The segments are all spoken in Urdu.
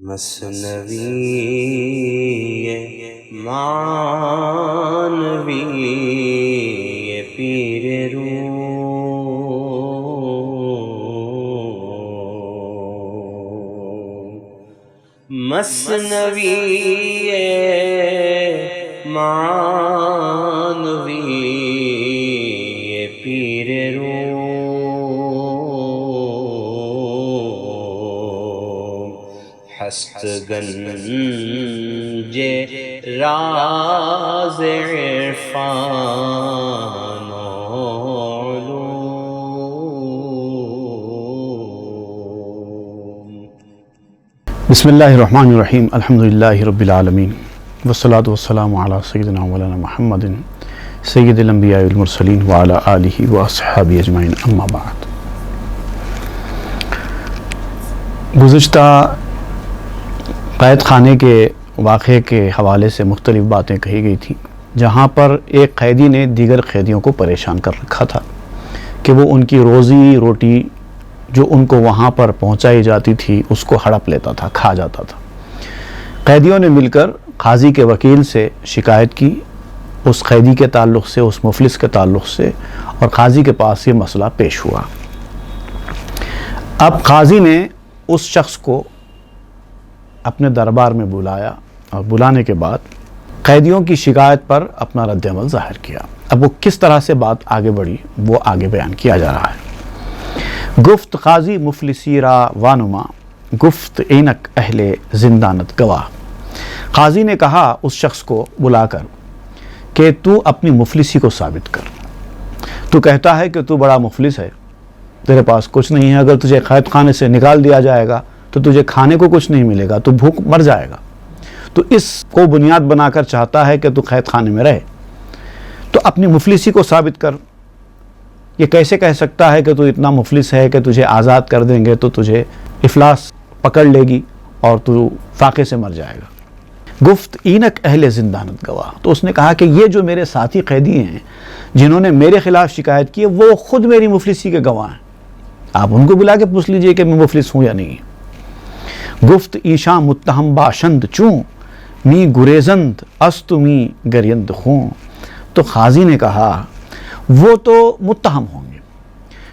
مثنوی معنوی پیر روم، مثنوی معنوی پیر روم، ہست گنج راز عرفان و علوم۔ بسم اللہ الرحمن الرحیم، الحمدللہ رب العالمین، والصلاة والسلام علی سیدنا مولانا محمد سید الانبیاء والمرسلین وعلی آلہ واصحابہ اجمعین، اما بعد۔ گزشتہ قید خانے کے واقعے کے حوالے سے مختلف باتیں کہی گئی تھیں، جہاں پر ایک قیدی نے دیگر قیدیوں کو پریشان کر رکھا تھا کہ وہ ان کی روزی روٹی جو ان کو وہاں پر پہنچائی جاتی تھی اس کو ہڑپ لیتا تھا، کھا جاتا تھا۔ قیدیوں نے مل کر قاضی کے وکیل سے شکایت کی، اس قیدی کے تعلق سے، اس مفلس کے تعلق سے، اور قاضی کے پاس یہ مسئلہ پیش ہوا۔ اب قاضی نے اس شخص کو اپنے دربار میں بلایا اور بلانے کے بعد قیدیوں کی شکایت پر اپنا رد عمل ظاہر کیا۔ اب وہ کس طرح سے بات آگے بڑھی وہ آگے بیان کیا جا رہا ہے۔ گفت قاضی مفلسی را وانما، گفت اینک اہل زندانت گواہ۔ قاضی نے کہا اس شخص کو بلا کر کہ تو اپنی مفلسی کو ثابت کر۔ تو کہتا ہے کہ تو بڑا مفلس ہے، تیرے پاس کچھ نہیں ہے، اگر تجھے قید خانے سے نکال دیا جائے گا تو تجھے کھانے کو کچھ نہیں ملے گا، تو بھوک مر جائے گا۔ تو اس کو بنیاد بنا کر چاہتا ہے کہ تو قید خانے میں رہے، تو اپنی مفلسی کو ثابت کر۔ یہ کیسے کہہ سکتا ہے کہ تو اتنا مفلس ہے کہ تجھے آزاد کر دیں گے تو تجھے افلاس پکڑ لے گی اور تو فاقے سے مر جائے گا۔ گفت اینک اہل زندانت گواہ، تو اس نے کہا کہ یہ جو میرے ساتھی قیدی ہیں جنہوں نے میرے خلاف شکایت کی ہے وہ خود میری مفلسی کے گواہ ہیں، آپ ان کو بلا کے پوچھ لیجئے کہ میں مفلس ہوں یا نہیں۔ گفت ایشاں متہم باشند چوں، می گریزند است می گریند خوں۔ تو قاضی نے کہا وہ تو متہم ہوں گے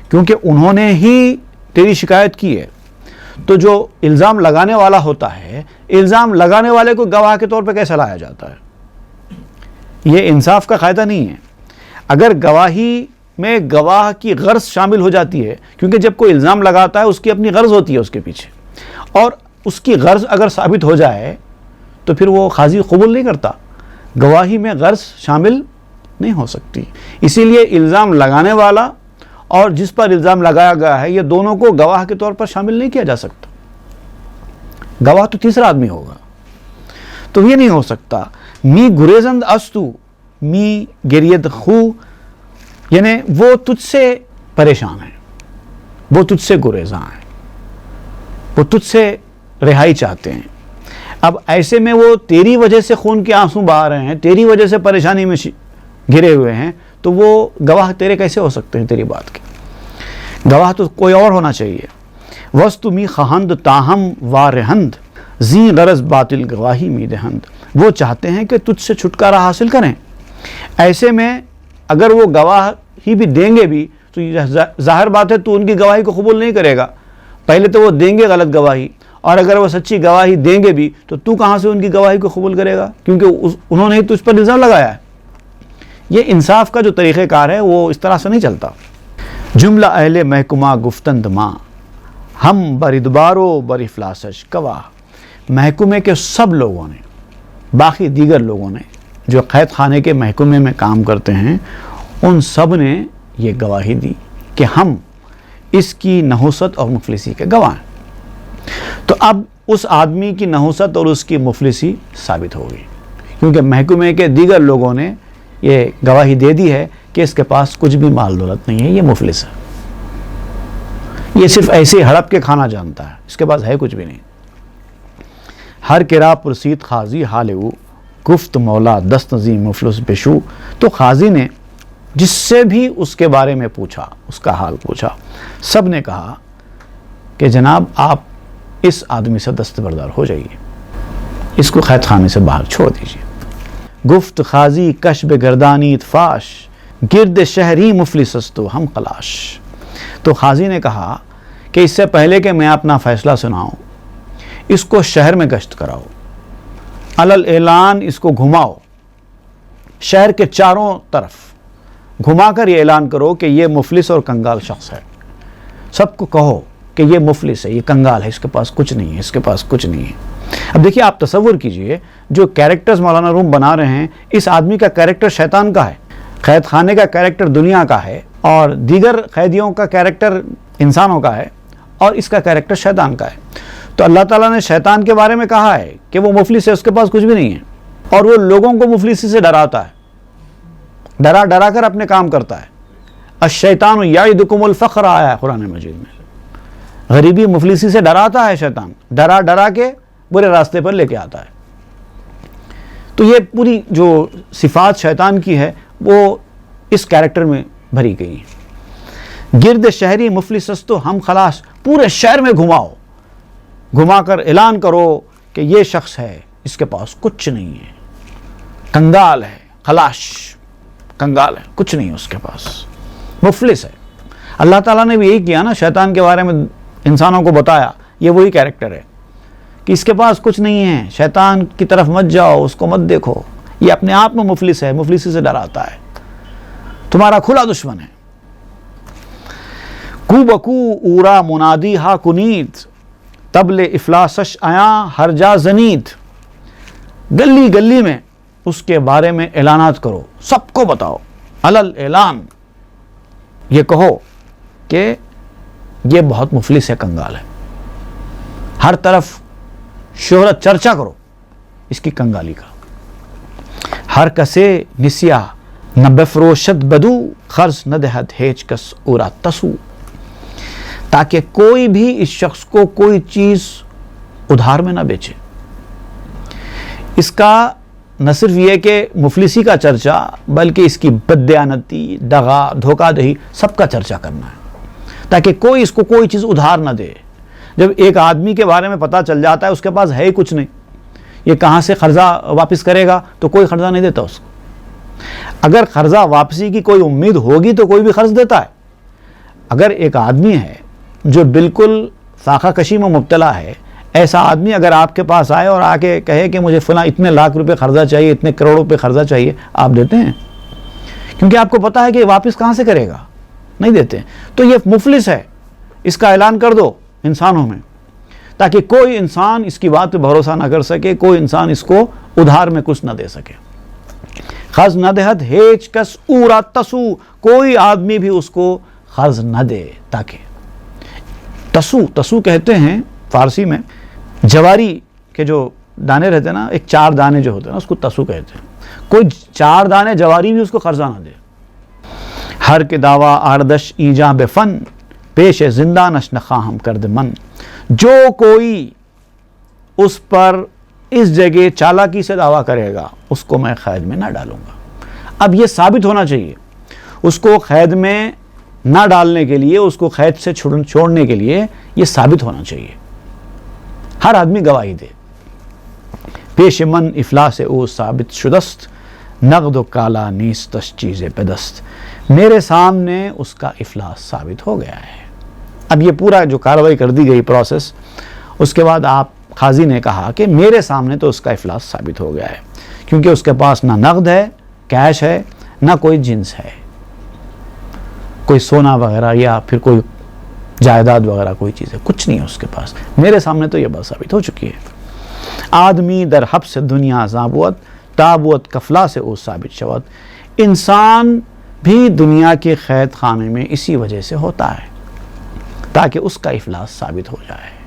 کیونکہ انہوں نے ہی تیری شکایت کی ہے، تو جو الزام لگانے والا ہوتا ہے، الزام لگانے والے کو گواہ کے طور پہ کیسے لایا جاتا ہے؟ یہ انصاف کا قاعدہ نہیں ہے۔ اگر گواہی میں گواہ کی غرض شامل ہو جاتی ہے، کیونکہ جب کوئی الزام لگاتا ہے اس کی اپنی غرض ہوتی ہے اس کے پیچھے، اور اس کی غرض اگر ثابت ہو جائے تو پھر وہ قاضی قبول نہیں کرتا، گواہی میں غرض شامل نہیں ہو سکتی۔ اسی لیے الزام لگانے والا اور جس پر الزام لگایا گیا ہے یہ دونوں کو گواہ کے طور پر شامل نہیں کیا جا سکتا، گواہ تو تیسرا آدمی ہوگا، تو یہ نہیں ہو سکتا۔ می گریزند استو می گرید خو، یعنی وہ تجھ سے پریشان ہیں، وہ تجھ سے گریزاں ہیں، وہ تجھ سے رہائی چاہتے ہیں۔ اب ایسے میں وہ تیری وجہ سے خون کے آنسو بہا رہے ہیں، تیری وجہ سے پریشانی میں گھرے ہوئے ہیں، تو وہ گواہ تیرے کیسے ہو سکتے ہیں تیری بات کے؟ گواہ تو کوئی اور ہونا چاہیے۔ وستو می خہند تاہم وارہند، زی غرض باطل گواہی می دہند۔ وہ چاہتے ہیں کہ تجھ سے چھٹکارا حاصل کریں، ایسے میں اگر وہ گواہ ہی بھی دیں گے بھی تو ظاہر بات ہے تو ان کی گواہی کو قبول نہیں کرے گا۔ پہلے تو وہ دیں گے غلط گواہی، اور اگر وہ سچی گواہی دیں گے بھی تو کہاں سے ان کی گواہی کو قبول کرے گا، کیونکہ انہوں نے ہی تجھ پر الزام لگایا ہے۔ یہ انصاف کا جو طریقہ کار ہے وہ اس طرح سے نہیں چلتا۔ جملہ اہل محکمہ گفتند ماں، ہم بردبارو بر افلاسش گواہ۔ محکمے کے سب لوگوں نے، باقی دیگر لوگوں نے جو قید خانے کے محکمے میں کام کرتے ہیں، ان سب نے یہ گواہی دی کہ ہم اس کی نحوست اور مفلسی کے گواہ ہیں۔ تو اب اس آدمی کی نحوست اور اس کی مفلسی ثابت ہو گئی، کیونکہ محکمے کے دیگر لوگوں نے یہ گواہی دے دی ہے کہ اس کے پاس کچھ بھی مال دولت نہیں ہے، یہ مفلس ہے، یہ صرف ایسے ہڑپ کے کھانا جانتا ہے، اس کے پاس ہے کچھ بھی نہیں۔ ہر کرا پرسید قاضی حال او، گفت مولا دست نظیم مفلس بشو۔ تو قاضی نے جس سے بھی اس کے بارے میں پوچھا، اس کا حال پوچھا، سب نے کہا کہ جناب آپ اس آدمی سے دستبردار ہو جائیے، اس کو قید خانے سے باہر چھوڑ دیجیے۔ گفت خازی کشب گردانیت فاش، گرد شہری مفلس است و ہم خلاش۔ تو قاضی نے کہا کہ اس سے پہلے کہ میں اپنا فیصلہ سناؤں، اس کو شہر میں گشت کراؤ، علل اعلان اس کو گھماؤ، شہر کے چاروں طرف گھما کر یہ اعلان کرو کہ یہ مفلس اور کنگال شخص ہے۔ سب کو کہو کہ یہ مفلس ہے، یہ کنگال ہے، اس کے پاس کچھ نہیں ہے، اس کے پاس کچھ نہیں ہے۔ اب دیکھیے، آپ تصور کیجئے، جو کیریکٹرز مولانا روم بنا رہے ہیں، اس آدمی کا کیریکٹر شیطان کا ہے، قید خانے کا کیریکٹر دنیا کا ہے، اور دیگر قیدیوں کا کیریکٹر انسانوں کا ہے، اور اس کا کیریکٹر شیطان کا ہے۔ تو اللہ تعالیٰ نے شیطان کے بارے میں کہا ہے کہ وہ مفلس ہے، اس کے پاس کچھ بھی نہیں ہے، اور وہ لوگوں کو مفلسی سے ڈراتا ہے، ڈرا ڈرا کر اپنے کام کرتا ہے۔ الشیطان یعدکم الفقر آیا ہے قرآن مجید میں، غریبی مفلسی سے ڈراتا ہے شیطان، ڈرا ڈرا کے برے راستے پر لے کے آتا ہے۔ تو یہ پوری جو صفات شیطان کی ہے وہ اس کیریکٹر میں بھری گئی ہیں۔ گرد شہری مفلس است و ہم خلاص، پورے شہر میں گھماؤ، گھما کر اعلان کرو کہ یہ شخص ہے، اس کے پاس کچھ نہیں ہے، کنگال ہے، خلاش، کنگال ہے، کچھ نہیں ہے اس کے پاس، مفلس ہے۔ اللہ تعالیٰ نے بھی یہی کیا نا، شیطان کے بارے میں انسانوں کو بتایا، یہ وہی کیریکٹر ہے کہ اس کے پاس کچھ نہیں ہے، شیطان کی طرف مت جاؤ، اس کو مت دیکھو، یہ اپنے آپ میں مفلس ہے، مفلسی سے ڈراتا ہے، تمہارا کھلا دشمن ہے۔ کو بکو اورا منادی ہا کنید، تبل افلاسش آیاں ہر جا زنید۔ گلی گلی میں اس کے بارے میں اعلانات کرو، سب کو بتاؤ، علل اعلان یہ کہو کہ یہ بہت مفلس ہے، کنگال ہے، ہر طرف شہرت چرچا کرو اس کی کنگالی کا۔ ہر کسے نسیا نہ بفروشت بدو، خرچ نہ دہد ہیچ کس اورا تسو، تاکہ کوئی بھی اس شخص کو کوئی چیز ادھار میں نہ بیچے۔ اس کا نہ صرف یہ کہ مفلسی کا چرچا، بلکہ اس کی بددیانتی، دغا، دھوکہ دہی، سب کا چرچا کرنا ہے، تاکہ کوئی اس کو کوئی چیز ادھار نہ دے۔ جب ایک آدمی کے بارے میں پتہ چل جاتا ہے اس کے پاس ہے ہی کچھ نہیں، یہ کہاں سے قرضہ واپس کرے گا، تو کوئی قرضہ نہیں دیتا اس کو۔ اگر قرضہ واپسی کی کوئی امید ہوگی تو کوئی بھی قرض دیتا ہے۔ اگر ایک آدمی ہے جو بالکل فاقہ کشی میں مبتلا ہے، ایسا آدمی اگر آپ کے پاس آئے اور آ کے کہے کہ مجھے فلاں اتنے لاکھ روپے قرضہ چاہیے، اتنے کروڑ روپے قرضہ چاہیے، آپ دیتے ہیں؟ کیونکہ آپ کو پتا ہے کہ واپس کہاں سے کرے گا، نہیں دیتے۔ تو یہ مفلس ہے، اس کا اعلان کر دو انسانوں میں، تاکہ کوئی انسان اس کی بات پہ بھروسہ نہ کر سکے، کوئی انسان اس کو ادھار میں کچھ نہ دے سکے۔ قرض نہ دہد ہیچ کس اورا تسو، کوئی آدمی بھی اس کو قرض نہ دے، تاکہ تسو کہتے ہیں فارسی میں جواری کے جو دانے رہتے ہیں نا، ایک 4 دانے جو ہوتے ہیں نا، اس کو تسو کہتے ہیں۔ کوئی 4 دانے جواری بھی اس کو قرضہ نہ دے۔ ہر کے دعویٰ آردش ایجاں بے فن، پیش زندہ نش نخواہم کرد من، جو کوئی اس پر اس جگہ چالاکی سے دعویٰ کرے گا اس کو میں قید میں نہ ڈالوں گا۔ اب یہ ثابت ہونا چاہیے، اس کو قید میں نہ ڈالنے کے لیے، اس کو قید سے چھوڑنے کے لیے یہ ثابت ہونا چاہیے، ہر آدمی گواہی دے۔ پیش من افلاس او ثابت شدست، نقد و کالا نیستش چیز پدست، میرے سامنے اس کا افلاس ثابت ہو گیا ہے۔ اب یہ پورا جو کارروائی کر دی گئی پروسیس، اس کے بعد آپ قاضی نے کہا کہ میرے سامنے تو اس کا افلاس ثابت ہو گیا ہے، کیونکہ اس کے پاس نہ نقد ہے، کیش ہے، نہ کوئی جنس ہے، کوئی سونا وغیرہ یا پھر کوئی جائیداد وغیرہ کوئی چیز ہے، کچھ نہیں ہے اس کے پاس۔ میرے سامنے تو یہ بات ثابت ہو چکی ہے۔ آدمی در حبس دنیا زابوت، تابوت کفلا سے او ثابت شوت، انسان بھی دنیا کے قید خانے میں اسی وجہ سے ہوتا ہے تاکہ اس کا افلاس ثابت ہو جائے۔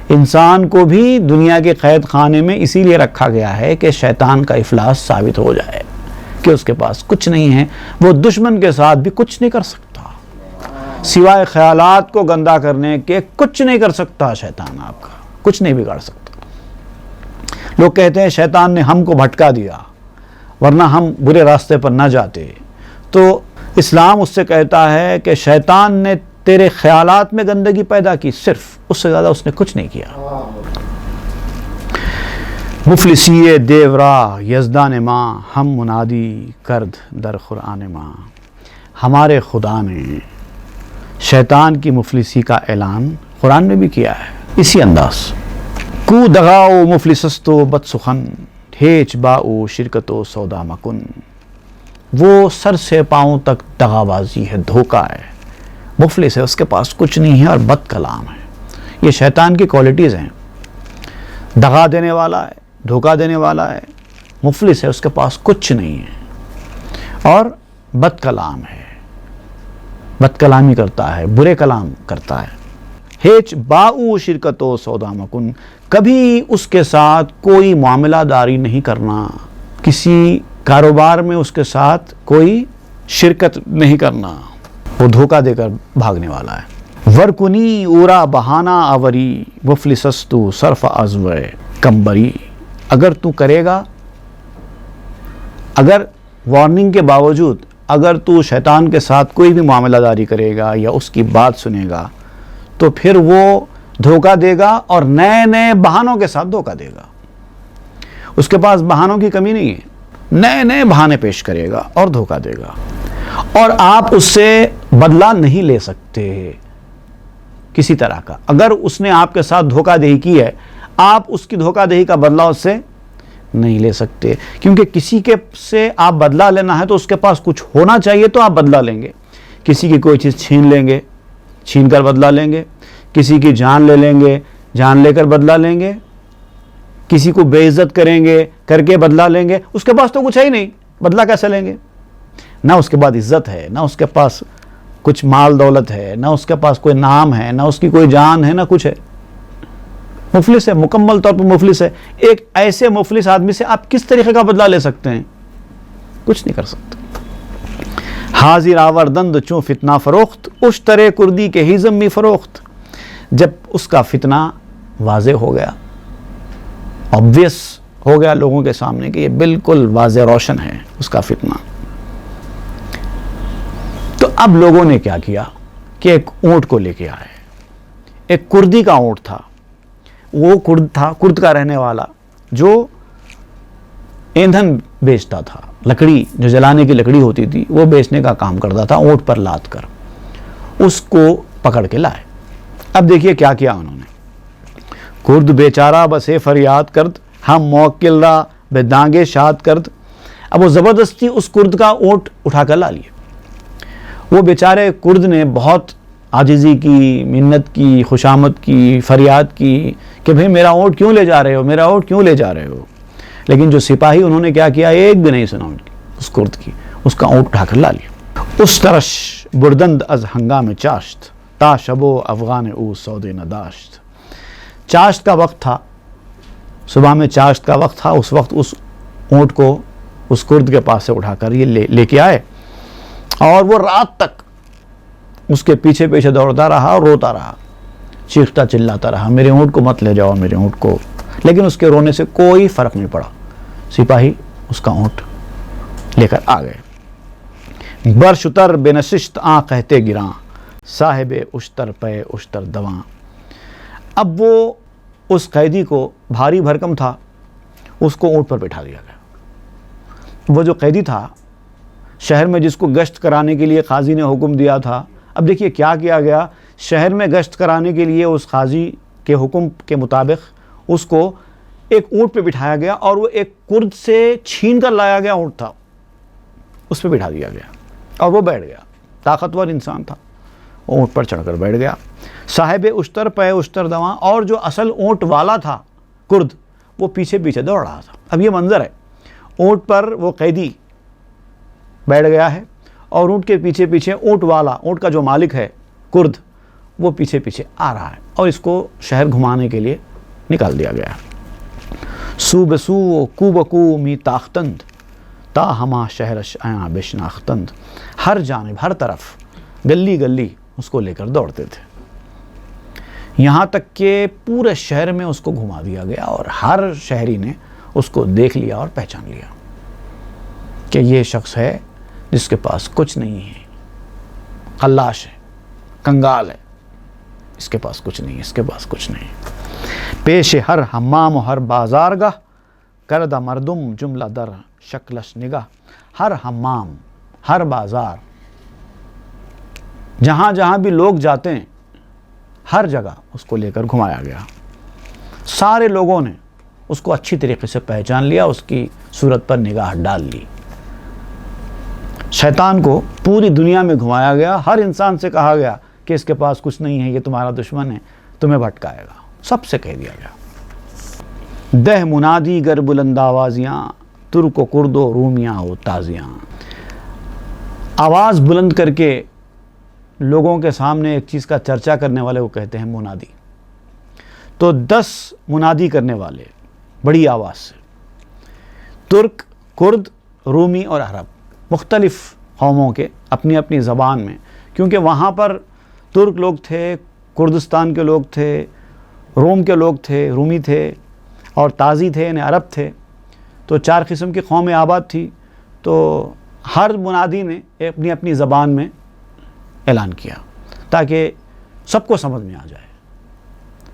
انسان کو بھی دنیا کے قید خانے میں اسی لیے رکھا گیا ہے کہ شیطان کا افلاس ثابت ہو جائے کہ اس کے پاس کچھ نہیں ہے، وہ دشمن کے ساتھ بھی کچھ نہیں کر سکتا، سوائے خیالات کو گندا کرنے کے کچھ نہیں کر سکتا شیطان، آپ کا کچھ نہیں بگاڑ سکتا۔ لوگ کہتے ہیں شیطان نے ہم کو بھٹکا دیا ورنہ ہم برے راستے پر نہ جاتے، تو اسلام اس سے کہتا ہے کہ شیطان نے تیرے خیالات میں گندگی پیدا کی، صرف اس سے زیادہ اس نے کچھ نہیں کیا۔ مفلسی دیورا یزدان ماں ہم منادی کرد در قرآن ماں، ہمارے خدا نے شیطان کی مفلسی کا اعلان قرآن میں بھی کیا ہے اسی انداز۔ کو دغاؤ مفلسستو بد سخن ہیچ باؤ شرکتو سودا مکن، وہ سر سے پاؤں تک دغا بازی ہے، دھوکہ ہے، مفلس ہے، اس کے پاس کچھ نہیں ہے اور بد کلام ہے۔ یہ شیطان کی کوالٹیز ہیں، دغا دینے والا ہے، دھوکہ دینے والا ہے، مفلس ہے، اس کے پاس کچھ نہیں ہے اور بد کلام ہے، بد کلامی کرتا ہے، برے کلام کرتا ہے۔ ہیچ باؤ شرکتو سودا مکن، کبھی اس کے ساتھ کوئی معاملہ داری نہیں کرنا، کسی کاروبار میں اس کے ساتھ کوئی شرکت نہیں کرنا، وہ دھوکہ دے کر بھاگنے والا ہے۔ ورکنی اورا بہانہ آوری مفلسستو صرف ازوے کمبری، اگر تو کرے گا، اگر وارننگ کے باوجود اگر تو شیطان کے ساتھ کوئی بھی معاملہ داری کرے گا یا اس کی بات سنے گا تو پھر وہ دھوکہ دے گا اور نئے نئے بہانوں کے ساتھ دھوکہ دے گا۔ اس کے پاس بہانوں کی کمی نہیں ہے، نئے نئے بہانے پیش کرے گا اور دھوکہ دے گا، اور آپ اس سے بدلہ نہیں لے سکتے کسی طرح کا۔ اگر اس نے آپ کے ساتھ دھوکہ دہی کی ہے، آپ اس کی دھوکہ دہی کا بدلہ اس سے نہیں لے سکتے، کیونکہ کسی کے سے آپ بدلہ لینا ہے تو اس کے پاس کچھ ہونا چاہیے تو آپ بدلہ لیں گے۔ کسی کی کوئی چیز چھین لیں گے، چھین کر بدلہ لیں گے، کسی کی جان لے لیں گے، جان لے کر بدلہ لیں گے، کسی کو بے عزت کریں گے، کر کے بدلہ لیں گے۔ اس کے پاس تو کچھ ہے ہی نہیں، بدلہ کیسے لیں گے؟ نہ اس کے بعد عزت ہے، نہ اس کے پاس کچھ مال دولت ہے، نہ اس کے پاس کوئی نام ہے، نہ اس کی کوئی جان ہے، نہ کچھ ہے، مفلس ہے، مکمل طور پر مفلس ہے۔ ایک ایسے مفلس آدمی سے آپ کس طریقے کا بدلہ لے سکتے ہیں؟ کچھ نہیں کر سکتے۔ حاضر آوردند چوں فتنہ فروخت، اشترے کردی کے ہی زمی فروخت، جب اس کا فتنہ واضح ہو گیا، obvious ہو گیا لوگوں کے سامنے کہ یہ بالکل واضح روشن ہے اس کا فتنہ، تو اب لوگوں نے کیا کیا کہ ایک اونٹ کو لے کے آئے۔ ایک کردی کا اونٹ تھا، وہ کرد تھا، کرد کا رہنے والا، جو ایندھن بیچتا تھا، لکڑی جو جلانے کی لکڑی ہوتی تھی وہ بیچنے کا کام کرتا تھا، اونٹ پر لاد کر اس کو پکڑ کے لائے۔ اب دیکھیے کیا کیا انہوں نے۔ کرد بیچارہ بسے فریاد کرد، ہم موکل را بے دانگے شاد کرد، اب وہ زبردستی اس کرد کا اونٹ اٹھا کر لا لیے۔ وہ بیچارے کرد نے بہت عاجزی کی، منت کی، خوشامد کی، فریاد کی کہ بھئی میرا اونٹ کیوں لے جا رہے ہو، میرا اونٹ کیوں لے جا رہے ہو، لیکن جو سپاہی انہوں نے کیا کیا، ایک بھی نہیں سنا اس کرد کی، اس کا اونٹ اٹھا کر لا لیا۔ اس طرش بردند از ہنگام چاشت، تا شبو افغان او سودے نداشت، چاشت کا وقت تھا، صبح میں چاشت کا وقت تھا، اس وقت اس اونٹ کو اس کرد کے پاس سے اٹھا کر یہ لے کے آئے، اور وہ رات تک اس کے پیچھے پیچھے دوڑتا رہا اور روتا رہا، چیختا چلاتا رہا، میرے اونٹ کو مت لے جاؤ، میرے اونٹ کو، لیکن اس کے رونے سے کوئی فرق نہیں پڑا۔ سپاہی اس کا اونٹ لے کر آ گئے۔ برشتر بے نشست آں کہتے گراں، صاحب اشتر پے اشتر دواں، اب وہ اس قیدی کو بھاری بھرکم تھا، اس کو اونٹ پر بٹھا دیا گیا۔ وہ جو قیدی تھا شہر میں، جس کو گشت کرانے کے لیے قاضی نے حکم دیا تھا، اب دیکھیے کیا کیا گیا، شہر میں گشت کرانے کے لیے اس قاضی کے حکم کے مطابق اس کو ایک اونٹ پہ بٹھایا گیا، اور وہ ایک کرد سے چھین کر لایا گیا اونٹ تھا، اس پہ بٹھا دیا گیا اور وہ بیٹھ گیا۔ طاقتور انسان تھا، وہ اونٹ پر چڑھ کر بیٹھ گیا۔ صاحب اشتر پے اشتر دواں، اور جو اصل اونٹ والا تھا کرد، وہ پیچھے پیچھے دوڑ رہا تھا۔ اب یہ منظر ہے، اونٹ پر وہ قیدی بیٹھ گیا ہے اور اونٹ کے پیچھے پیچھے اونٹ والا، اونٹ کا جو مالک ہے کرد، وہ پیچھے پیچھے آ رہا ہے اور اس کو شہر گھمانے کے لیے نکال دیا گیا۔ سو بسو کو بکو می تاختند، تا ہما شہرش آیاں بشناختند، ہر جانب، ہر طرف، گلی گلی اس کو لے کر دوڑتے تھے، یہاں تک کہ پورے شہر میں اس کو گھما دیا گیا اور ہر شہری نے اس کو دیکھ لیا اور پہچان لیا کہ یہ شخص ہے جس کے پاس کچھ نہیں ہے، خلاش ہے، کنگال ہے، اس کے پاس کچھ نہیں، اس کے پاس کچھ نہیں۔ پیش ہر حمام و ہر بازار گاہ، کردہ مردم جملہ در شکلش نگاہ۔ ہر حمام، ہر بازار، جہاں جہاں بھی لوگ جاتے ہیں ہر جگہ اس کو لے کر گھمایا گیا۔ سارے لوگوں نے اس کو اچھی طریقے سے پہچان لیا، اس کی صورت پر نگاہ ڈال لی۔ شیطان کو پوری دنیا میں گھمایا گیا، ہر انسان سے کہا گیا کہ اس کے پاس کچھ نہیں ہے، یہ تمہارا دشمن ہے، تمہیں بھٹکائے گا، سب سے کہہ دیا گیا۔ دہ منادی گر بلند آوازیاں، ترک و کرد و رومیاں و تازیاں۔ آواز بلند کر کے لوگوں کے سامنے ایک چیز کا چرچا کرنے والے کو کہتے ہیں منادی۔ تو 10 منادی کرنے والے بڑی آواز سے، ترک، کرد، رومی اور عرب، مختلف قوموں کے اپنی اپنی زبان میں، کیونکہ وہاں پر ترک لوگ تھے، کردستان کے لوگ تھے، روم کے لوگ تھے، رومی تھے، اور تازی تھے یعنی عرب تھے، تو 4 قسم کی قومیں آباد تھی۔ تو ہر منادی نے اپنی اپنی زبان میں اعلان کیا تاکہ سب کو سمجھ میں آ جائے۔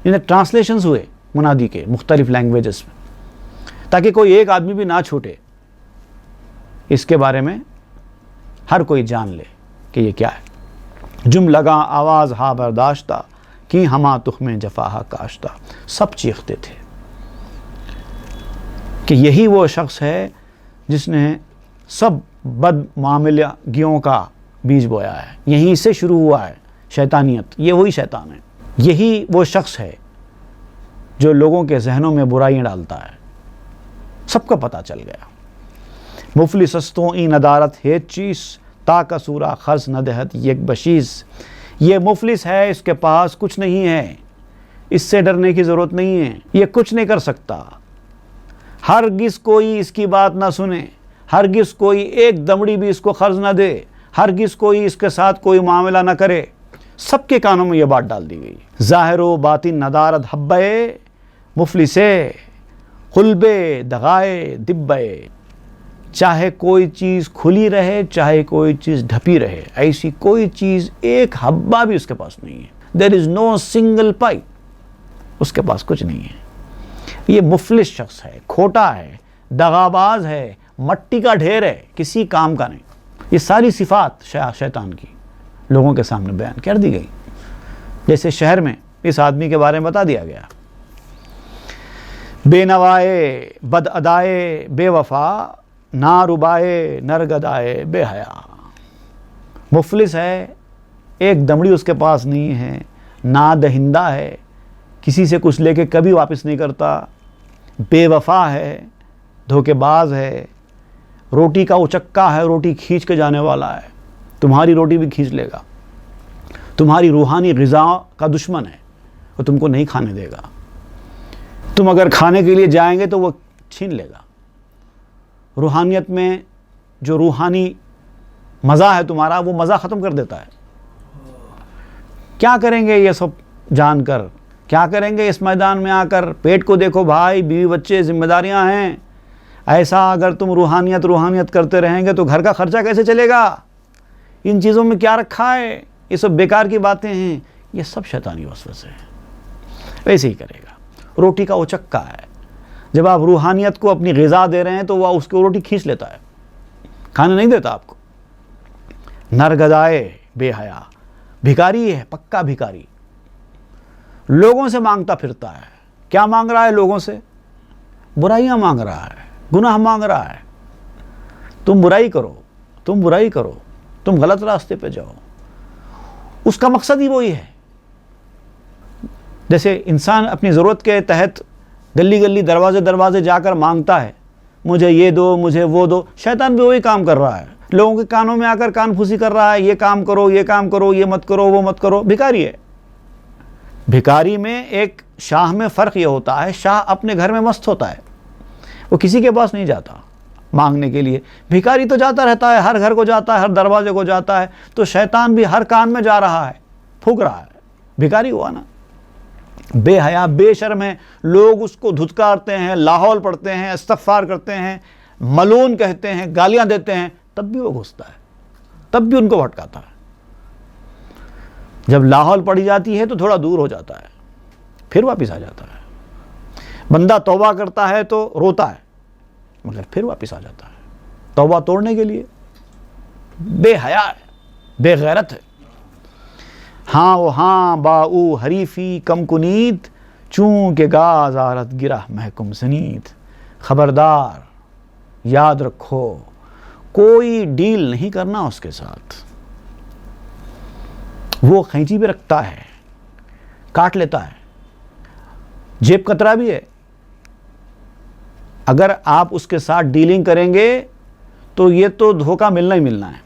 انہیں ٹرانسلیشنز ہوئے منادی کے مختلف لینگویجز میں، تاکہ کوئی ایک آدمی بھی نہ چھوٹے، اس کے بارے میں ہر کوئی جان لے کہ یہ کیا ہے۔ جم لگا آواز ہا برداشتہ، کی ہما تخمیں جفاہا کاشتہ۔ سب چیختے تھے کہ یہی وہ شخص ہے جس نے سب بد معاملگیوں کا بیج بویا ہے، یہیں سے شروع ہوا ہے شیطانیت، یہ وہی شیطان ہے، یہی وہ شخص ہے جو لوگوں کے ذہنوں میں برائیاں ڈالتا ہے۔ سب کو پتہ چل گیا۔ مفلسستوں این ندارت ہے چیز، تا کسورا خرچ نہ دہت یک بشیز۔ یہ مفلس ہے، اس کے پاس کچھ نہیں ہے، اس سے ڈرنے کی ضرورت نہیں ہے، یہ کچھ نہیں کر سکتا۔ ہرگز کوئی اس کی بات نہ سنے، ہرگز کوئی ایک دمڑی بھی اس کو قرض نہ دے، ہرگز کوئی اس کے ساتھ کوئی معاملہ نہ کرے۔ سب کے کانوں میں یہ بات ڈال دی گئی۔ ظاہر و باطن ندارت حبے، مفلسے قلبے دغائے دبے۔ چاہے کوئی چیز کھلی رہے، چاہے کوئی چیز ڈھپی رہے، ایسی کوئی چیز ایک حبہ بھی اس کے پاس نہیں ہے۔ دیر از نو سنگل پائی، اس کے پاس کچھ نہیں ہے۔ یہ مفلس شخص ہے، کھوٹا ہے، دغاباز ہے، مٹی کا ڈھیر ہے، کسی کام کا نہیں۔ یہ ساری صفات شیطان کی لوگوں کے سامنے بیان کر دی گئی، جیسے شہر میں اس آدمی کے بارے میں بتا دیا گیا۔ بے نوائے بد ادائے بے وفا، نا ربائے نرگدائے بے حیا۔ مفلس ہے، ایک دمڑی اس کے پاس نہیں ہے، نا دہندہ ہے، کسی سے کچھ لے کے کبھی واپس نہیں کرتا، بے وفا ہے، دھوکے باز ہے، روٹی کا اچکا ہے، روٹی کھینچ کے جانے والا ہے، تمہاری روٹی بھی کھینچ لے گا، تمہاری روحانی غذا کا دشمن ہے، وہ تم کو نہیں کھانے دے گا، تم اگر کھانے کے لیے جائیں گے تو وہ چھین لے گا۔ روحانیت میں جو روحانی مزہ ہے تمہارا، وہ مزہ ختم کر دیتا ہے۔ کیا کریں گے یہ سب جان کر، کیا کریں گے اس میدان میں آ کر؟ پیٹ کو دیکھو بھائی، بیوی بچے، ذمہ داریاں ہیں۔ ایسا اگر تم روحانیت کرتے رہیں گے تو گھر کا خرچہ کیسے چلے گا؟ ان چیزوں میں کیا رکھا ہے؟ یہ سب بیکار کی باتیں ہیں۔ یہ سب شیطانی وسوسے ہیں۔ ویسے ہی کرے گا۔ روٹی کا اچکا ہے، جب آپ روحانیت کو اپنی غذا دے رہے ہیں تو وہ اس کو روٹی کھینچ لیتا ہے، کھانے نہیں دیتا آپ کو۔ نرگدائے بے حیا، بھکاری ہے، پکا بھکاری، لوگوں سے مانگتا پھرتا ہے۔ کیا مانگ رہا ہے لوگوں سے؟ برائیاں مانگ رہا ہے، گناہ مانگ رہا ہے۔ تم برائی کرو، تم برائی کرو، تم غلط راستے پہ جاؤ، اس کا مقصد ہی وہی ہے۔ جیسے انسان اپنی ضرورت کے تحت گلی گلی دروازے جا کر مانگتا ہے، مجھے یہ دو، مجھے وہ دو، شیطان بھی وہی کام کر رہا ہے، لوگوں کے کانوں میں آ کر کان پھوسی کر رہا ہے، یہ کام کرو، یہ کام کرو، یہ مت کرو، وہ مت کرو۔ بھکاری ہے۔ بھکاری میں ایک شاہ میں فرق یہ ہوتا ہے، شاہ اپنے گھر میں مست ہوتا ہے، وہ کسی کے پاس نہیں جاتا مانگنے کے لیے۔ بھکاری تو جاتا رہتا ہے، ہر گھر کو جاتا ہے، ہر دروازے کو جاتا ہے۔ تو شیطان بھی ہر کان میں جا رہا ہے، پھونک رہا ہے، بھکاری ہوا نا۔ بے حیا، بے شرم ہے، لوگ اس کو دھتکارتے ہیں، لاحول پڑھتے ہیں، استغفار کرتے ہیں، ملعون کہتے ہیں، گالیاں دیتے ہیں، تب بھی وہ گھستا ہے، تب بھی ان کو بھٹکاتا ہے۔ جب لاہور پڑی جاتی ہے تو تھوڑا دور ہو جاتا ہے، پھر واپس آ جاتا ہے۔ بندہ توبہ کرتا ہے تو روتا ہے مگر پھر واپس آ جاتا ہے، توبہ توڑنے کے لیے۔ بے حیا ہے، بے غیرت ہے۔ ہاں وہ ہاں با او حریفی کم کنیت، چونکہ گاز آرت گرہ محکم سنیت۔ خبردار، یاد رکھو، کوئی ڈیل نہیں کرنا اس کے ساتھ۔ وہ کھینچی بھی رکھتا ہے، کاٹ لیتا ہے، جیب کترا بھی ہے۔ اگر آپ اس کے ساتھ ڈیلنگ کریں گے تو یہ تو دھوکہ ملنا ہی ملنا ہے،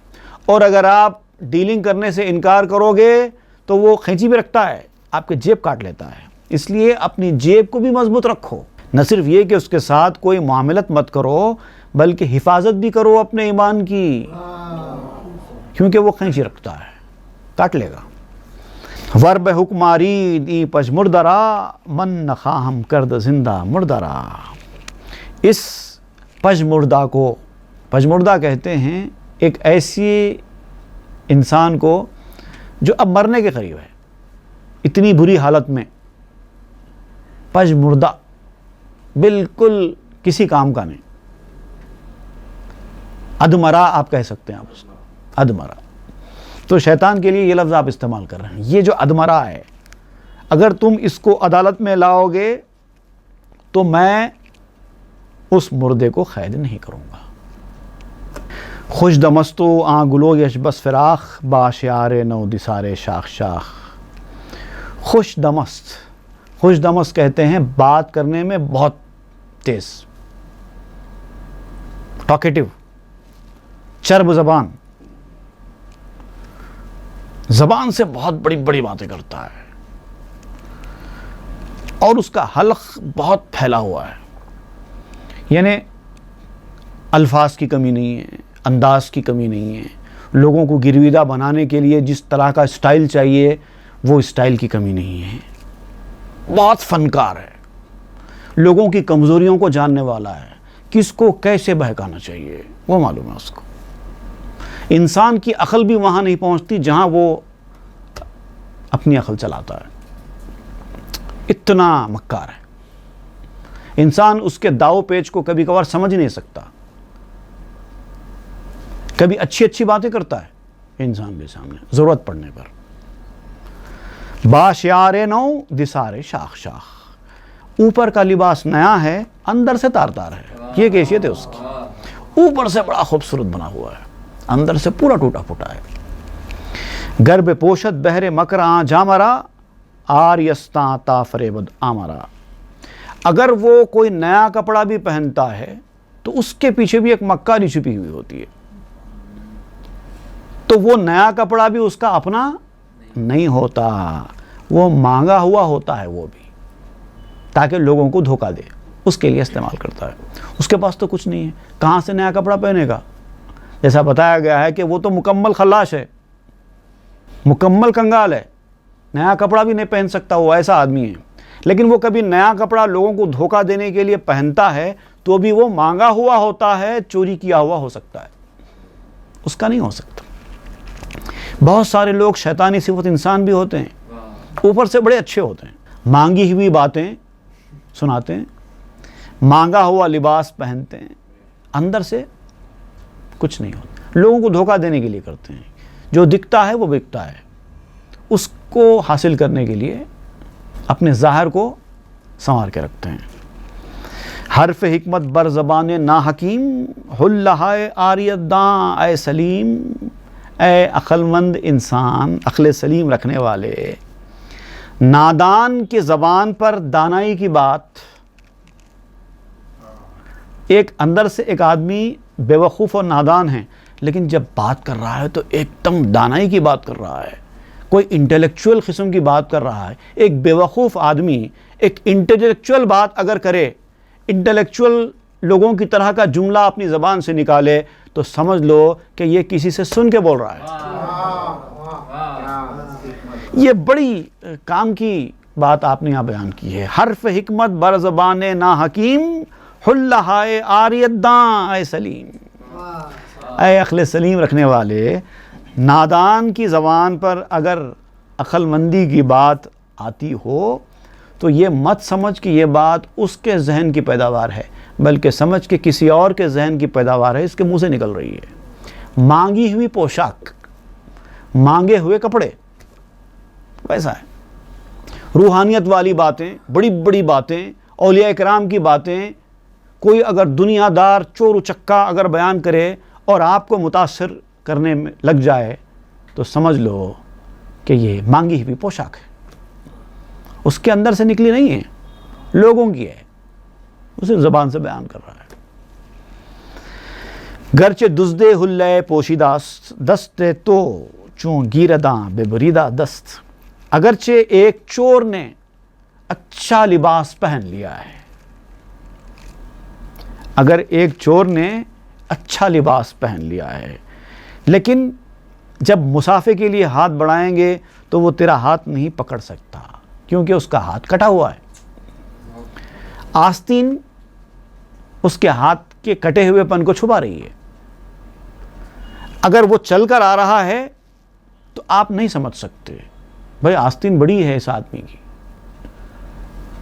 اور اگر آپ ڈیلنگ کرنے سے انکار کرو گے تو وہ کھینچی بھی رکھتا ہے، آپ کے جیب کاٹ لیتا ہے۔ اس لیے اپنی جیب کو بھی مضبوط رکھو، نہ صرف یہ کہ اس کے ساتھ کوئی معاملت مت کرو بلکہ حفاظت بھی کرو اپنے ایمان کی، کیونکہ وہ کھینچی رکھتا ہے، کاٹ لے گا۔ ورب حکماری دی پج مردرا، من نخواہم کرد زندہ مردرا۔ اس پج مردہ کو، پج مردہ کہتے ہیں ایک ایسی انسان کو جو اب مرنے کے قریب ہے، اتنی بری حالت میں، پج مردہ، بالکل کسی کام کا نہیں، ادمرا آپ کہہ سکتے ہیں، آپ اس کو ادمرا۔ تو شیطان کے لیے یہ لفظ آپ استعمال کر رہے ہیں، یہ جو ادمرا ہے، اگر تم اس کو عدالت میں لاؤ گے تو میں اس مردے کو قید نہیں کروں گا۔ خوش دمستو آں گلو یش بس فراخ، باشیار نو دسارے شاخ شاخ۔ خوش دمست، خوش دمست کہتے ہیں بات کرنے میں بہت تیز، ٹاکیٹو، چرب زبان، زبان سے بہت بڑی بڑی باتیں کرتا ہے، اور اس کا حلق بہت پھیلا ہوا ہے، یعنی الفاظ کی کمی نہیں ہے، انداز کی کمی نہیں ہے، لوگوں کو گرویدہ بنانے کے لیے جس طرح کا اسٹائل چاہیے وہ اسٹائل کی کمی نہیں ہے، بہت فنکار ہے، لوگوں کی کمزوریوں کو جاننے والا ہے، کس کو کیسے بہکانا چاہیے وہ معلوم ہے اس کو۔ انسان کی عقل بھی وہاں نہیں پہنچتی جہاں وہ اپنی عقل چلاتا ہے، اتنا مکار ہے۔ انسان اس کے داؤ پیچ کو کبھی کبھار سمجھ نہیں سکتا، کبھی اچھی اچھی باتیں کرتا ہے انسان کے سامنے ضرورت پڑنے پر۔ باشیار نو دسارے شاخ شاخ، اوپر کا لباس نیا ہے، اندر سے تار تار ہے، یہ کیفیت ہے اس کی، اوپر سے بڑا خوبصورت بنا ہوا ہے، اندر سے پورا ٹوٹا پھوٹا ہے۔ گرب پوشت بہر مکراں جامرا، آریستاں تا فریبد آمرا۔ اگر وہ کوئی نیا کپڑا بھی پہنتا ہے تو اس کے پیچھے بھی ایک مکاری چھپی ہوئی ہوتی ہے، تو وہ نیا کپڑا بھی اس کا اپنا نہیں ہوتا، وہ مانگا ہوا ہوتا ہے، وہ بھی تاکہ لوگوں کو دھوکہ دے، اس کے لیے استعمال کرتا ہے۔ اس کے پاس تو کچھ نہیں ہے، کہاں سے نیا کپڑا پہنے گا؟ جیسا بتایا گیا ہے کہ وہ تو مکمل خلاش ہے، مکمل کنگال ہے، نیا کپڑا بھی نہیں پہن سکتا، وہ ایسا آدمی ہے۔ لیکن وہ کبھی نیا کپڑا لوگوں کو دھوکہ دینے کے لیے پہنتا ہے تو بھی وہ مانگا ہوا ہوتا ہے، چوری کیا ہوا ہو سکتا ہے، اس کا نہیں ہو سکتا۔ بہت سارے لوگ شیطانی صفت انسان بھی ہوتے ہیں، اوپر سے بڑے اچھے ہوتے ہیں، مانگی ہوئی باتیں سناتے ہیں، مانگا ہوا لباس پہنتے ہیں، اندر سے کچھ نہیں ہوتا، لوگوں کو دھوکہ دینے کے لیے کرتے ہیں، جو دکھتا ہے وہ بکتا ہے، اس کو حاصل کرنے کے لیے اپنے ظاہر کو سنوار کے رکھتے ہیں۔ حرف حکمت بر زبان نا حکیم، حلہائے آریت داں اے سلیم۔ اے عقل مند انسان، عقل سلیم رکھنے والے، نادان کی زبان پر دانائی کی بات، ایک اندر سے ایک آدمی بے وقوف اور نادان ہے لیکن جب بات کر رہا ہے تو ایک دم دانائی کی بات کر رہا ہے، کوئی انٹلیکچوئل قسم کی بات کر رہا ہے۔ ایک بے وقوف آدمی ایک انٹلیکچوئل بات اگر کرے، انٹلیکچوئل لوگوں کی طرح کا جملہ اپنی زبان سے نکالے تو سمجھ لو کہ یہ کسی سے سن کے بول رہا ہے۔ یہ بڑی کام کی بات آپ نے یہاں بیان کی ہے۔ حرف حکمت بر زبان نا حکیم، حلہائے آریت داں اے سلیم۔ اے عقل سلیم رکھنے والے، نادان کی زبان پر اگر عقل مندی کی بات آتی ہو تو یہ مت سمجھ کہ یہ بات اس کے ذہن کی پیداوار ہے، بلکہ سمجھ کہ کسی اور کے ذہن کی پیداوار ہے، اس کے منہ سے نکل رہی ہے۔ مانگی ہوئی پوشاک، مانگے ہوئے کپڑے، ویسا ہے۔ روحانیت والی باتیں، بڑی بڑی باتیں، اولیاء کرام کی باتیں، کوئی اگر دنیا دار چور چکا اگر بیان کرے اور آپ کو متاثر کرنے میں لگ جائے تو سمجھ لو کہ یہ مانگی ہوئی پوشاک ہے، اس کے اندر سے نکلی نہیں ہے، لوگوں کی ہے، اسے زبان سے بیان کر رہا ہے۔ گرچہ دزدے حلے پوشیدہ دست تو چون گیرداں بے بریدہ دست، اگرچہ ایک چور نے اچھا لباس پہن لیا ہے، اگر ایک چور نے اچھا لباس پہن لیا ہے، لیکن جب مسافے کے لیے ہاتھ بڑھائیں گے تو وہ تیرا ہاتھ نہیں پکڑ سکتا کیونکہ اس کا ہاتھ کٹا ہوا ہے۔ آستین اس کے ہاتھ کے کٹے ہوئے پن کو چھپا رہی ہے۔ اگر وہ چل کر آ رہا ہے تو آپ نہیں سمجھ سکتے بھائی آستین بڑی ہے اس آدمی کی،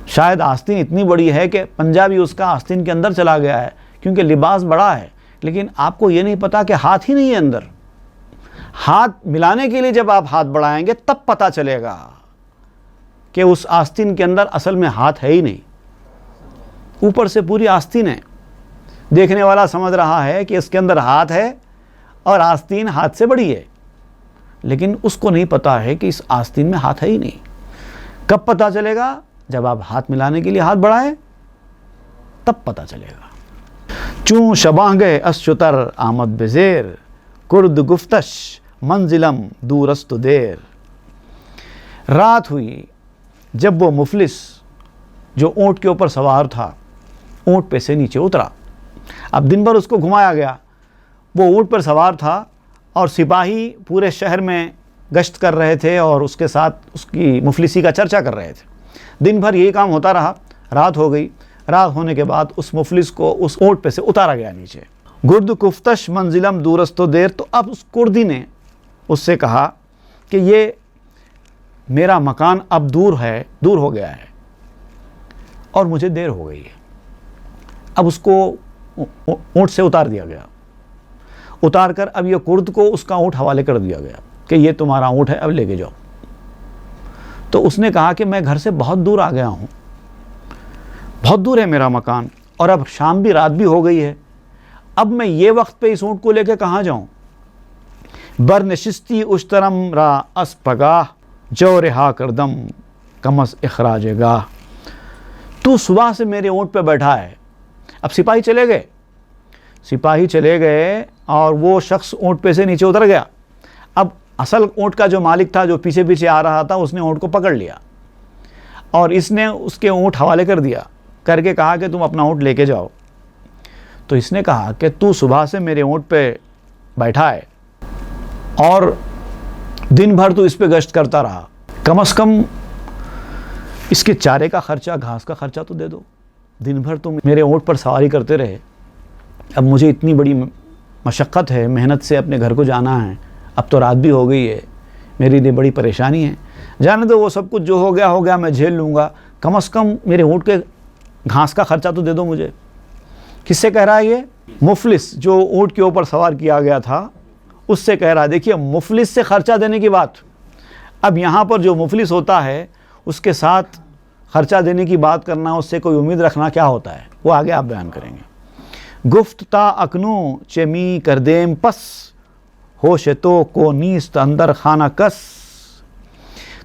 شاید آستین اتنی بڑی ہے کہ پنجہ بھی اس کا آستین کے اندر چلا گیا ہے کیونکہ لباس بڑا ہے، لیکن آپ کو یہ نہیں پتا کہ ہاتھ ہی نہیں ہے اندر۔ ہاتھ ملانے کے لیے جب آپ ہاتھ بڑھائیں گے تب پتا چلے گا کہ اس آستین کے اندر اصل میں ہاتھ ہے ہی نہیں، اوپر سے پوری آستین ہے، دیکھنے والا سمجھ رہا ہے کہ اس کے اندر ہاتھ ہے اور آستین ہاتھ سے بڑی ہے، لیکن اس کو نہیں پتا ہے کہ اس آستین میں ہاتھ ہے ہی نہیں۔ کب پتا چلے گا؟ جب آپ ہاتھ ملانے کے لیے ہاتھ بڑھائیں تب پتا چلے گا۔ چون شباں گئے اس شتر آمد بزیر، کرد گفتش منزلم دورست دیر۔ رات ہوئی جب وہ مفلس جو اونٹ کے اوپر سوار تھا اونٹ پہ سے نیچے اترا۔ اب دن بھر اس کو گھمایا گیا، وہ اونٹ پر سوار تھا اور سپاہی پورے شہر میں گشت کر رہے تھے اور اس کے ساتھ اس کی مفلسی کا چرچا کر رہے تھے۔ دن بھر یہی کام ہوتا رہا، رات ہو گئی، رات ہونے کے بعد اس مفلس کو اس اونٹ پہ سے اتارا گیا نیچے۔ گرد کفتش منزلم دورست و دیر، تو اب اس کردی نے اس سے کہا کہ یہ میرا مکان اب دور ہو گیا ہے اور مجھے دیر ہو گئی ہے۔ اب اس کو اونٹ سے اتار دیا گیا، اتار کر اب یہ کرد کو اس کا اونٹ حوالے کر دیا گیا کہ یہ تمہارا اونٹ ہے، اب لے کے جاؤ۔ تو اس نے کہا کہ میں گھر سے بہت دور آ گیا ہوں، بہت دور ہے میرا مکان، اور اب شام بھی رات بھی ہو گئی ہے، اب میں یہ وقت پہ اس اونٹ کو لے کے کہاں جاؤں؟ برنشستی اشترم را اس پگاہ، جو رہا کردم کمس اخراج گاہ۔ تو صبح سے میرے اونٹ پہ بیٹھا ہے۔ اب سپاہی چلے گئے اور وہ شخص اونٹ پہ سے نیچے اتر گیا۔ اب اصل اونٹ کا جو مالک تھا جو پیچھے پیچھے آ رہا تھا اس نے اونٹ کو پکڑ لیا اور اس نے اس کے اونٹ حوالے کر دیا، کر کے کہا کہ تم اپنا اونٹ لے کے جاؤ۔ تو اس نے کہا کہ تو صبح سے میرے اونٹ پہ بیٹھا ہے اور دن بھر تو اس پہ گشت کرتا رہا، کم از کم اس کے چارے کا خرچہ، گھاس کا خرچہ تو دے دو۔ دن بھر تم میرے اونٹ پر سواری کرتے رہے، اب مجھے اتنی بڑی مشقت ہے، محنت سے اپنے گھر کو جانا ہے، اب تو رات بھی ہو گئی ہے، میری لیے بڑی پریشانی ہے، جانے دو، وہ سب کچھ جو ہو گیا میں جھیل لوں گا، کم از کم میرے اونٹ کے گھاس کا خرچہ تو دے دو مجھے۔ کس سے کہہ رہا ہے یہ؟ مفلس جو اونٹ کے اوپر سوار کیا گیا تھا اس سے کہہ رہا ہے۔ دیکھیے مفلس سے خرچہ دینے کی بات، اب یہاں پر جو مفلس ہوتا ہے اس کے ساتھ خرچہ دینے کی بات کرنا، اس سے کوئی امید رکھنا کیا ہوتا ہے، وہ آگے آپ بیان کریں گے۔ گفت تا اکنو چمی کردیم پس، ہوش تو کو نیست اندر خانہ کس۔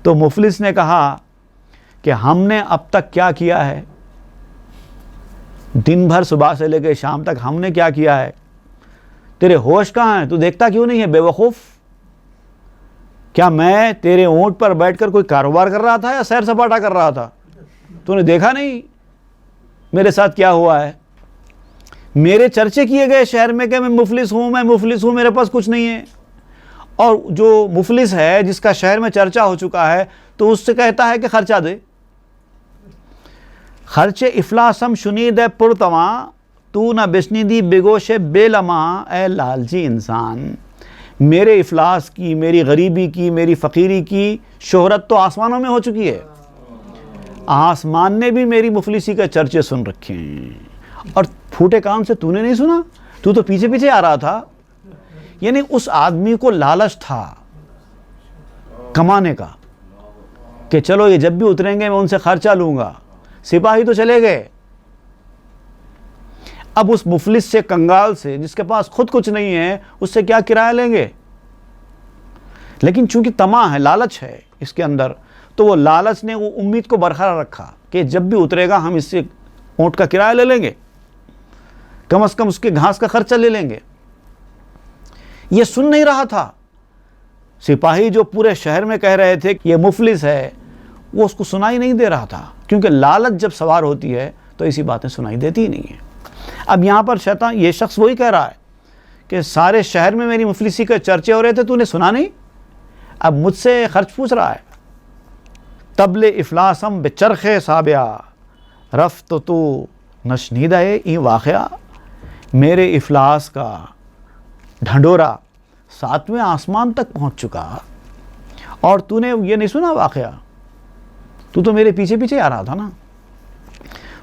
تو مفلس نے کہا کہ ہم نے اب تک کیا کیا ہے، دن بھر صبح سے لے کے شام تک ہم نے کیا کیا ہے، تیرے ہوش کہاں ہے، تو دیکھتا کیوں نہیں ہے بے وقوف؟ کیا میں تیرے اونٹ پر بیٹھ کر کوئی کاروبار کر رہا تھا یا سیر سپاٹا کر رہا تھا؟ تو نے دیکھا نہیں میرے ساتھ کیا ہوا ہے؟ میرے چرچے کیے گئے شہر میں کہ میں مفلس ہوں، میرے پاس کچھ نہیں ہے، اور جو مفلس ہے جس کا شہر میں چرچا ہو چکا ہے تو اس سے کہتا ہے کہ خرچہ دے۔ خرچ افلاسم شنید پرتواں، تو نہ بشنیدی بگوش بے لمحہ، اے لالچی انسان میرے افلاس کی، میری غریبی کی، میری فقیری کی شہرت تو آسمانوں میں ہو چکی ہے، آسمان نے بھی میری مفلسی کے چرچے سن رکھے ہیں، اور پھوٹے کان سے تو نے نہیں سنا، تو پیچھے پیچھے آ رہا تھا۔ یعنی اس آدمی کو لالچ تھا کمانے کا کہ چلو یہ جب بھی اتریں گے میں ان سے خرچہ لوں گا، سپاہی تو چلے گئے، اب اس مفلس سے، کنگال سے، جس کے پاس خود کچھ نہیں ہے، اس سے کیا کرایہ لیں گے؟ لیکن چونکہ طمع ہے، لالچ ہے اس کے اندر، تو وہ لالچ نے وہ امید کو برقرار رکھا کہ جب بھی اترے گا ہم اس سے اونٹ کا کرایہ لے لیں گے، کم از کم اس کے گھاس کا خرچہ لے لیں گے۔ یہ سن نہیں رہا تھا۔ سپاہی جو پورے شہر میں کہہ رہے تھے کہ یہ مفلس ہے، وہ اس کو سنائی نہیں دے رہا تھا، کیونکہ لالچ جب سوار ہوتی ہے تو ایسی باتیں سنائی دیتی ہی نہیں ہیں۔ اب یہاں پر شیطان، یہ شخص وہی کہہ رہا ہے کہ سارے شہر میں میری مفلسی کے چرچے ہو رہے تھے، تو نے سنا نہیں، اب مجھ سے خرچ پوچھ رہا ہے۔ تبل افلاسم بچرخ سابیا رفت تو نشنیدہ ای واقعہ، میرے افلاس کا ڈھنڈورا 7ویں آسمان تک پہنچ چکا، اور تو نے یہ نہیں سنا واقعہ، تو میرے پیچھے پیچھے آ رہا تھا نا۔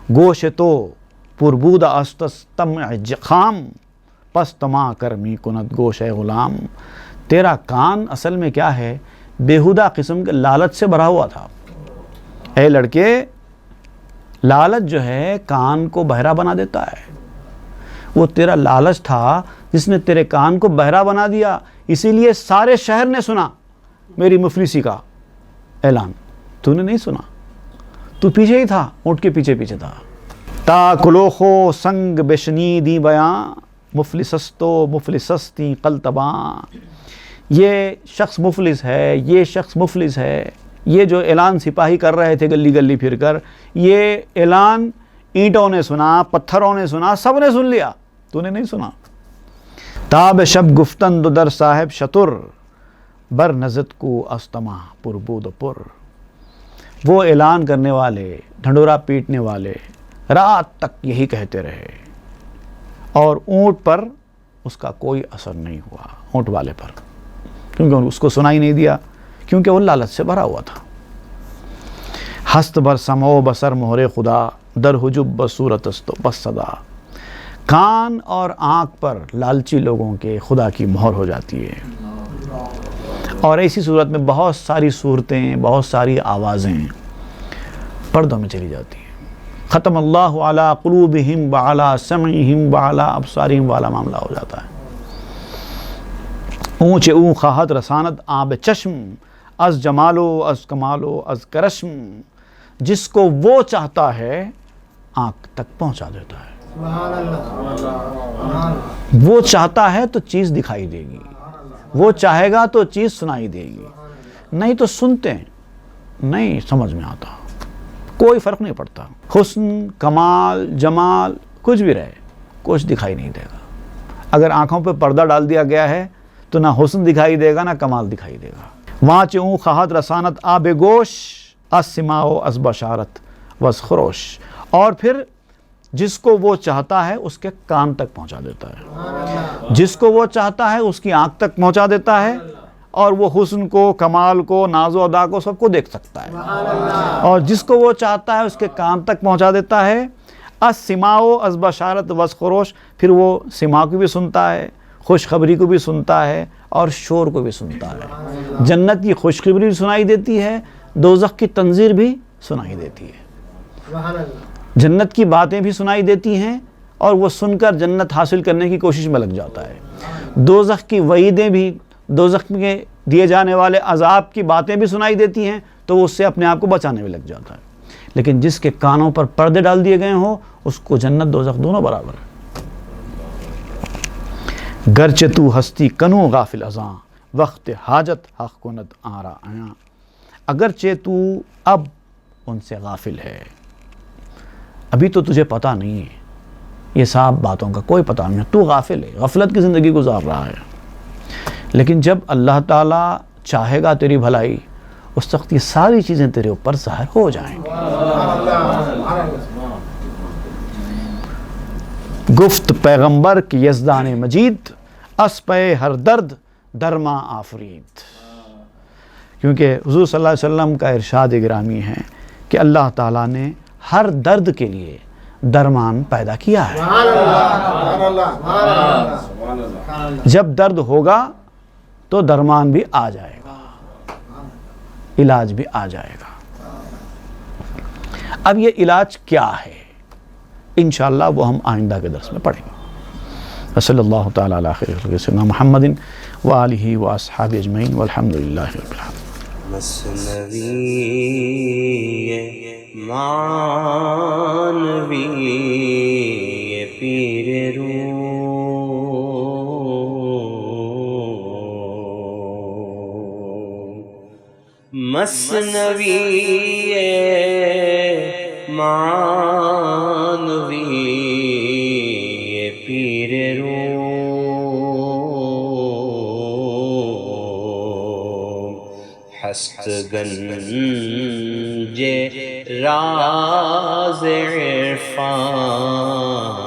گوش تو پربود استستم خام پس تما کرمی کند گوش غلام، تیرا کان اصل میں کیا ہے؟ بیہودہ قسم کے لالچ سے بھرا ہوا تھا۔ اے لڑکے، لالچ جو ہے کان کو بہرا بنا دیتا ہے، وہ تیرا لالچ تھا جس نے تیرے کان کو بہرا بنا دیا، اسی لیے سارے شہر نے سنا میری مفلسی کا اعلان، تو نے نہیں سنا، تو پیچھے ہی تھا، اونٹ کے پیچھے پیچھے تھا۔ تا کلوخو سنگ بشنیدی بیاں مفلسستو مفلسستی قلتباں، یہ شخص مفلس ہے، یہ شخص مفلس ہے، یہ جو اعلان سپاہی کر رہے تھے گلی گلی پھر کر، یہ اعلان اینٹوں نے سنا، پتھروں نے سنا، سب نے سن لیا، تو نے نہیں سنا۔ تاب شب گفتن دو در صاحب شتر بر نزد کو استما پربود پر، وہ اعلان کرنے والے، ڈھنڈورا پیٹنے والے رات تک یہی کہتے رہے، اور اونٹ پر اس کا کوئی اثر نہیں ہوا، اونٹ والے پر، کیونکہ اس کو سنائی نہیں دیا، کیونکہ وہ لالچ سے بھرا ہوا تھا۔ ہست بر سمو بسر مہر خدا در حجب بصورت است بس صدا، کان اور آنکھ پر لالچی لوگوں کے خدا کی مہر ہو جاتی ہے، اور ایسی صورت میں بہت ساری صورتیں، بہت ساری آوازیں پردوں میں چلی جاتی ہیں۔ ختم اللہ علی قلوبہم وعلی سمعہم وعلی ابصارہم والا معاملہ ہو جاتا ہے۔ اونچے اون خواہد رساند آب چشم، از جمالو از کمالو از کرشم، جس کو وہ چاہتا ہے آنکھ تک پہنچا دیتا ہے۔ وہ چاہتا ہے تو چیز دکھائی دے گی، وہ چاہے گا تو چیز سنائی دے گی، نہیں تو سنتے ہیں، نہیں سمجھ میں آتا، کوئی فرق نہیں پڑتا، حسن، کمال، جمال کچھ بھی رہے، کچھ دکھائی نہیں دے گا۔ اگر آنکھوں پہ پردہ ڈال دیا گیا ہے تو نہ حسن دکھائی دے گا، نہ کمال دکھائی دے گا۔ وہاں چوں خواہد رسانت آب گوش از سماؤ از بشارت وز خروش، اور پھر جس کو وہ چاہتا ہے اس کے کان تک پہنچا دیتا ہے، جس کو وہ چاہتا ہے اس کی آنکھ تک پہنچا دیتا ہے، اور وہ حسن کو، کمال کو، ناز و ادا کو سب کو دیکھ سکتا ہے، اور جس کو وہ چاہتا ہے اس کے کان تک پہنچا دیتا ہے۔ از سماؤ از بشارت وز خروش، پھر وہ سما کو بھی سنتا ہے، خوشخبری کو بھی سنتا ہے، اور شور کو بھی سنتا ہے۔ جنت کی خوشخبری بھی سنائی دیتی ہے، دوزخ کی تنذیر بھی سنائی دیتی ہے، جنت کی باتیں بھی سنائی دیتی ہیں، اور وہ سن کر جنت حاصل کرنے کی کوشش میں لگ جاتا ہے۔ دوزخ کی وعیدیں بھی، دوزخ میں دیے جانے والے عذاب کی باتیں بھی سنائی دیتی ہیں، تو وہ اس سے اپنے آپ کو بچانے میں لگ جاتا ہے۔ لیکن جس کے کانوں پر پردے ڈال دیے گئے ہوں، اس کو جنت دوزخ دونوں برابر ہے۔ گرچہ تو ہستی کنو غافل ازاں وقت حاجت حق کند آرا آیاں، اگرچہ تو اب ان سے غافل ہے، ابھی تو تجھے پتہ نہیں ہے، یہ صاحب باتوں کا کوئی پتہ نہیں ہے، تو غافل ہے، غفلت کی زندگی گزار رہا ہے، لیکن جب اللہ تعالیٰ چاہے گا تیری بھلائی، اس وقت یہ ساری چیزیں تیرے اوپر ظاہر ہو جائیں گی۔ گفت پیغمبر کی یزدان مجید، اس پہ ہر درد درما آفرید. کیونکہ حضور صلی اللہ علیہ وسلم کا ارشاد گرامی ہے کہ اللہ تعالیٰ نے ہر درد کے لیے درمان پیدا کیا ہے. جب درد ہوگا تو درمان بھی آ جائے گا, علاج بھی آ جائے گا. اب یہ علاج کیا ہے انشاءاللہ وہ ہم آئندہ کے درس میں پڑھیں گے. صلی اللہ تعالیٰ علی خیر خلق سیدنا محمد وآلہ واصحابہ اجمعین والحمدللہ رب العالمین. مثنوی معنوی پیر روم مثنوی معنوی پیر روم ہست گنج راز عرفان